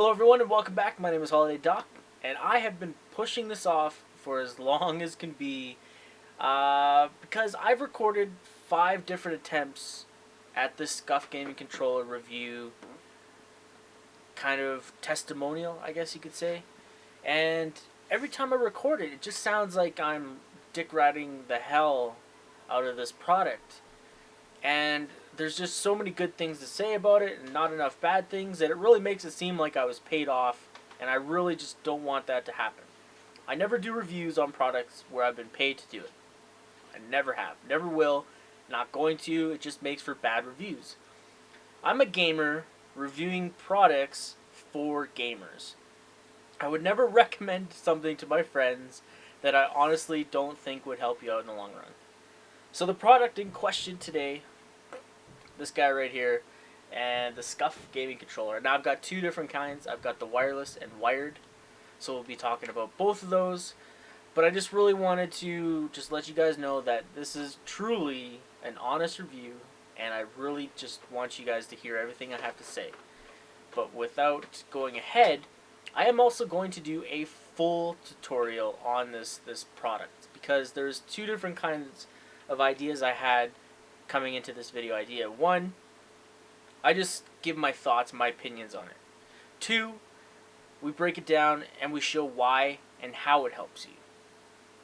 Hello everyone and welcome back. My name is Holiday Doc, and I have been pushing this off for as long as can be because I've recorded 5 different attempts at this Scuf Gaming Controller review, kind of testimonial, I guess you could say. And every time I record it, it just sounds like I'm dick-riding the hell out of this product. And there's just so many good things to say about it and not enough bad things that it really makes it seem like I was paid off, and I really just don't want that to happen. I never do reviews on products where I've been paid to do it. I never have. Never will. Not going to. It just makes for bad reviews. I'm a gamer reviewing products for gamers. I would never recommend something to my friends that I honestly don't think would help you out in the long run. So the product in question today, this guy right here, and the Scuf Gaming Controller. Now I've got 2 different kinds. I've got the wireless and wired. So we'll be talking about both of those. But I just really wanted to just let you guys know that this is truly an honest review, and I really just want you guys to hear everything I have to say. But without going ahead, I am also going to do a full tutorial on this product, because there's 2 different kinds of ideas I had coming into this video idea. 1, I just give my thoughts, my opinions on it. 2, we break it down and we show why and how it helps you.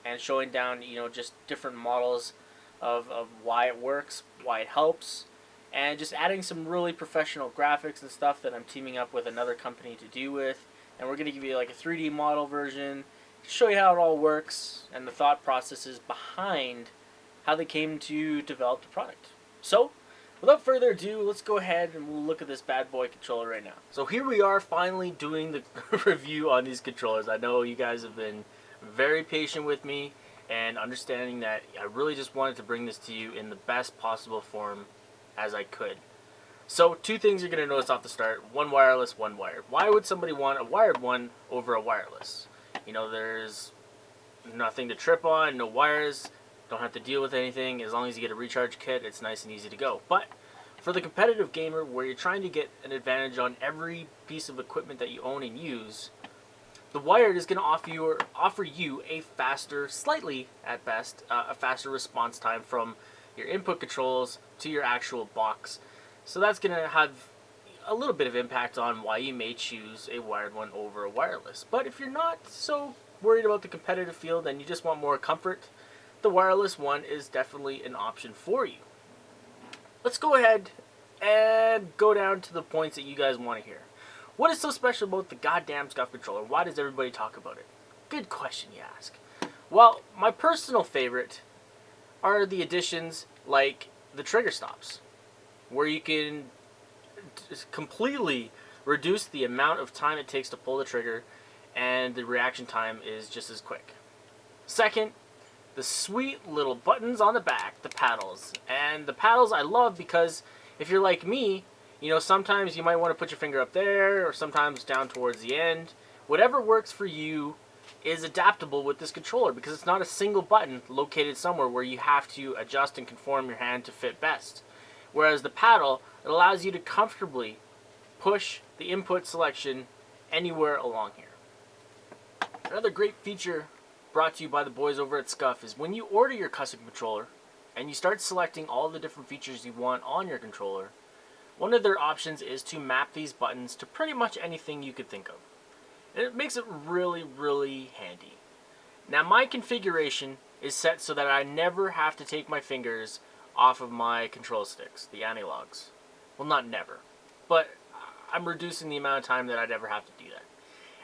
And showing down, just different models of why it works, why it helps, and just adding some really professional graphics and stuff that I'm teaming up with another company to do with. And we're going to give you like a 3D model version to show you how it all works and the thought processes behind how they came to develop the product. So, without further ado, let's go ahead and we'll look at this bad boy controller right now. So here we are finally doing the review on these controllers. I know you guys have been very patient with me and understanding that I really just wanted to bring this to you in the best possible form as I could. So 2 things you're going to notice off the start: 1 wireless, 1 wired. Why would somebody want a wired one over a wireless? There's nothing to trip on, no wires. Don't have to deal with anything. As long as you get a recharge kit, it's nice and easy to go. But for the competitive gamer, where you're trying to get an advantage on every piece of equipment that you own and use, the wired is going to offer you a faster, slightly at best, a faster response time from your input controls to your actual box. So that's going to have a little bit of impact on why you may choose a wired one over a wireless. But if you're not so worried about the competitive field and you just want more comfort, the wireless one is definitely an option for you. Let's go ahead and go down to the points that you guys want to hear. What is so special about the goddamn Scuf controller? Why does everybody talk about it? Good question, you ask. Well, my personal favorite are the additions like the trigger stops, where you can completely reduce the amount of time it takes to pull the trigger, and the reaction time is just as quick. Second, the sweet little buttons on the back, the paddles. And the paddles I love because if you're like me, sometimes you might want to put your finger up there or sometimes down towards the end. Whatever works for you is adaptable with this controller because it's not a single button located somewhere where you have to adjust and conform your hand to fit best. Whereas the paddle, it allows you to comfortably push the input selection anywhere along here. Another great feature brought to you by the boys over at Scuf is when you order your custom controller and you start selecting all the different features you want on your controller, one of their options is to map these buttons to pretty much anything you could think of. And it makes it really, really handy. Now my configuration is set so that I never have to take my fingers off of my control sticks, the analogs. Well, not never, but I'm reducing the amount of time that I'd ever have to do that.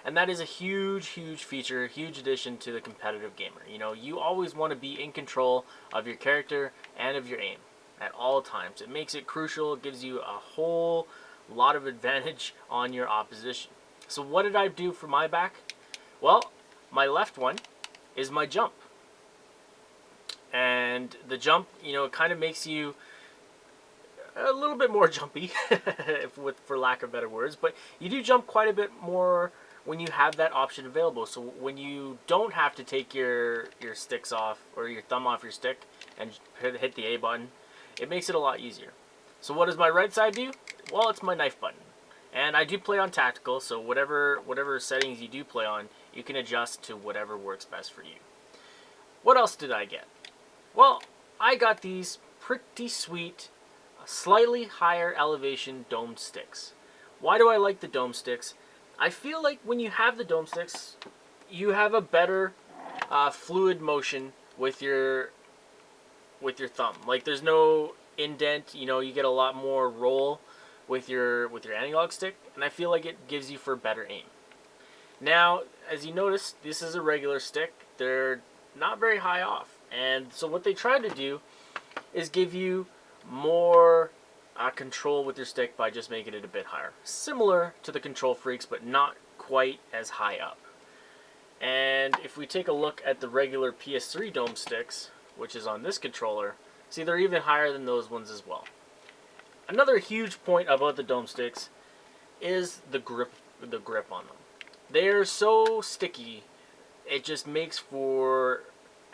And that is a huge, huge feature, huge addition to the competitive gamer. You always want to be in control of your character and of your aim at all times. It makes it crucial. It gives you a whole lot of advantage on your opposition. So what did I do for my back? Well, my left one is my jump. And the jump, it kind of makes you a little bit more jumpy, for lack of better words. But you do jump quite a bit more when you have that option available. So when you don't have to take your sticks off or your thumb off your stick and hit the A button, it makes it a lot easier. So what does my right side do? Well, it's my knife button. And I do play on tactical, so whatever settings you do play on, you can adjust to whatever works best for you. What else did I get? Well, I got these pretty sweet, slightly higher elevation domed sticks. Why do I like the dome sticks? I feel like when you have the dome sticks, you have a better fluid motion with your thumb. Like there's no indent, you know, you get a lot more roll with your analog stick, and I feel like it gives you for better aim. Now, as you notice, this is a regular stick. They're not very high off, and so what they try to do is give you more control with your stick by just making it a bit higher. Similar to the Control Freaks, but not quite as high up. And if we take a look at the regular PS3 dome sticks, which is on this controller, see they're even higher than those ones as well. Another huge point about the dome sticks is the grip on them. They're so sticky, it just makes for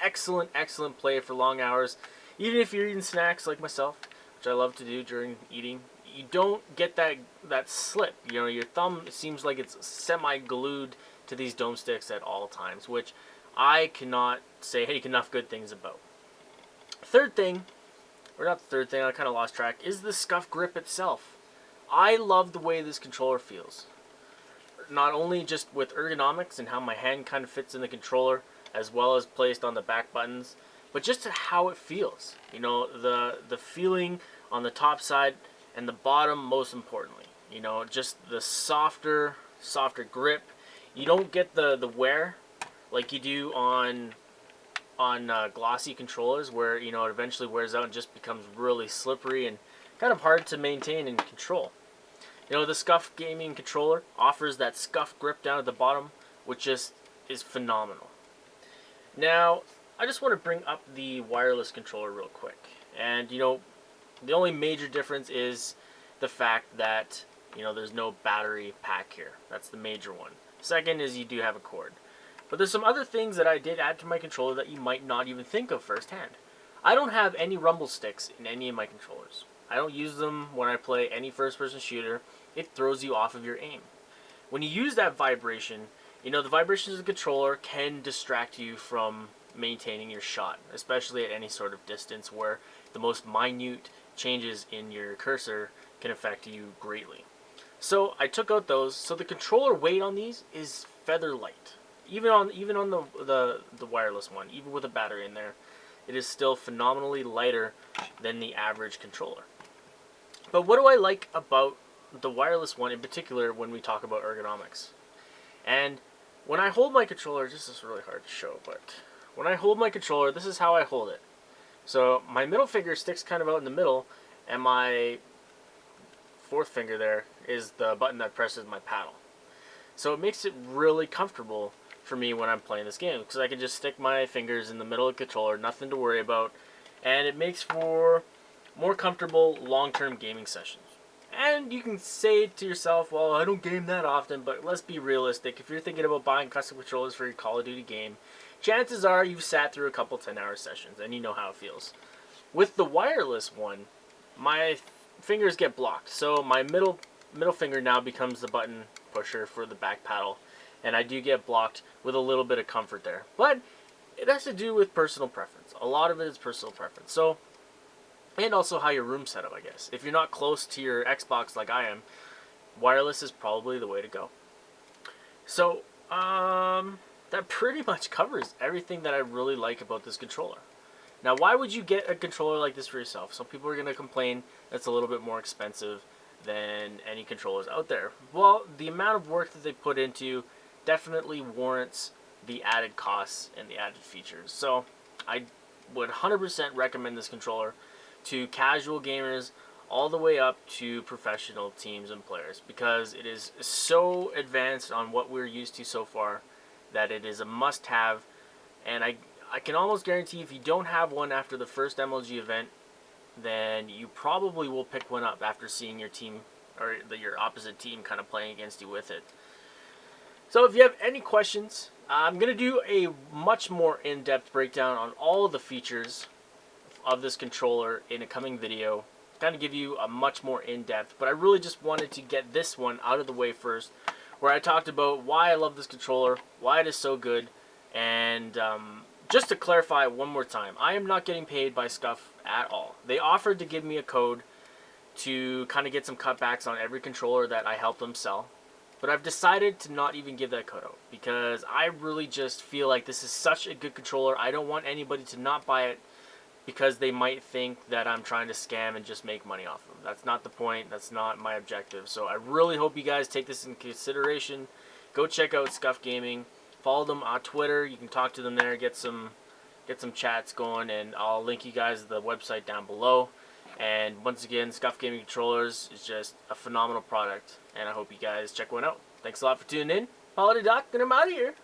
excellent play for long hours. Even if you're eating snacks like myself, which I love to do during eating, you don't get that slip. You know, your thumb seems like it's semi-glued to these dome sticks at all times, which I cannot say enough good things about. Third thing, or not the third thing, I kind of lost track, is the Scuf grip itself. I love the way this controller feels. Not only just with ergonomics and how my hand kind of fits in the controller, as well as placed on the back buttons, but just how it feels. You know, the feeling on the top side and the bottom, most importantly. You know, just the softer grip. You don't get the wear like you do on glossy controllers, where, you know, it eventually wears out and just becomes really slippery and kind of hard to maintain and control. You know, the Scuf Gaming Controller offers that scuff grip down at the bottom, which just is phenomenal. Now, I just want to bring up the wireless controller real quick. And, you know, the only major difference is the fact that, you know, there's no battery pack here. That's the major one. Second is you do have a cord. But there's some other things that I did add to my controller that you might not even think of firsthand. I don't have any rumble sticks in any of my controllers. I don't use them when I play any first-person shooter. It throws you off of your aim. When you use that vibration, you know, the vibrations of the controller can distract you from maintaining your shot, especially at any sort of distance where the most minute changes in your cursor can affect you greatly. So I took out those. So the controller weight on these is feather light. Even on the wireless one, even with a battery in there, it is still phenomenally lighter than the average controller. But what do I like about the wireless one in particular when we talk about ergonomics? And when I hold my controller, this is really hard to show, but when I hold my controller, this is how I hold it. So my middle finger sticks kind of out in the middle, and my fourth finger there is the button that presses my paddle. So it makes it really comfortable for me when I'm playing this game, because I can just stick my fingers in the middle of the controller, nothing to worry about, and it makes for more comfortable long-term gaming sessions. And you can say to yourself, well, I don't game that often, but let's be realistic. If you're thinking about buying custom controllers for your Call of Duty game, chances are you've sat through a couple 10-hour sessions, and you know how it feels. With the wireless one, my fingers get blocked, so my middle finger now becomes the button pusher for the back paddle, and I do get blocked with a little bit of comfort there. But it has to do with personal preference. A lot of it is personal preference. So, and also how your room's set up, I guess. If you're not close to your Xbox like I am, wireless is probably the way to go. So, that pretty much covers everything that I really like about this controller. Now, why would you get a controller like this for yourself? Some people are going to complain that's a little bit more expensive than any controllers out there. Well, the amount of work that they put into definitely warrants the added costs and the added features. So I would 100% recommend this controller to casual gamers all the way up to professional teams and players, because it is so advanced on what we're used to so far that it is a must-have. And I can almost guarantee if you don't have one after the first MLG event, then you probably will pick one up after seeing your team, or your opposite team, kind of playing against you with it. So if you have any questions, I'm going to do a much more in-depth breakdown on all of the features of this controller in a coming video. kind of give you a much more in-depth, but I really just wanted to get this one out of the way first, where I talked about why I love this controller, why it is so good, and just to clarify one more time, I am not getting paid by Scuf at all. They offered to give me a code to kind of get some cutbacks on every controller that I help them sell, but I've decided to not even give that code out because I really just feel like this is such a good controller. I don't want anybody to not buy it because they might think that I'm trying to scam and just make money off them. That's not the point. That's not my objective. So I really hope you guys take this in consideration. Go check out Scuf Gaming. Follow them on Twitter. You can talk to them there, get some chats going, and I'll link you guys the website down below. And once again, Scuf Gaming Controllers is just a phenomenal product, and I hope you guys check one out. Thanks a lot for tuning in. Holiday Doc, and I'm out of here.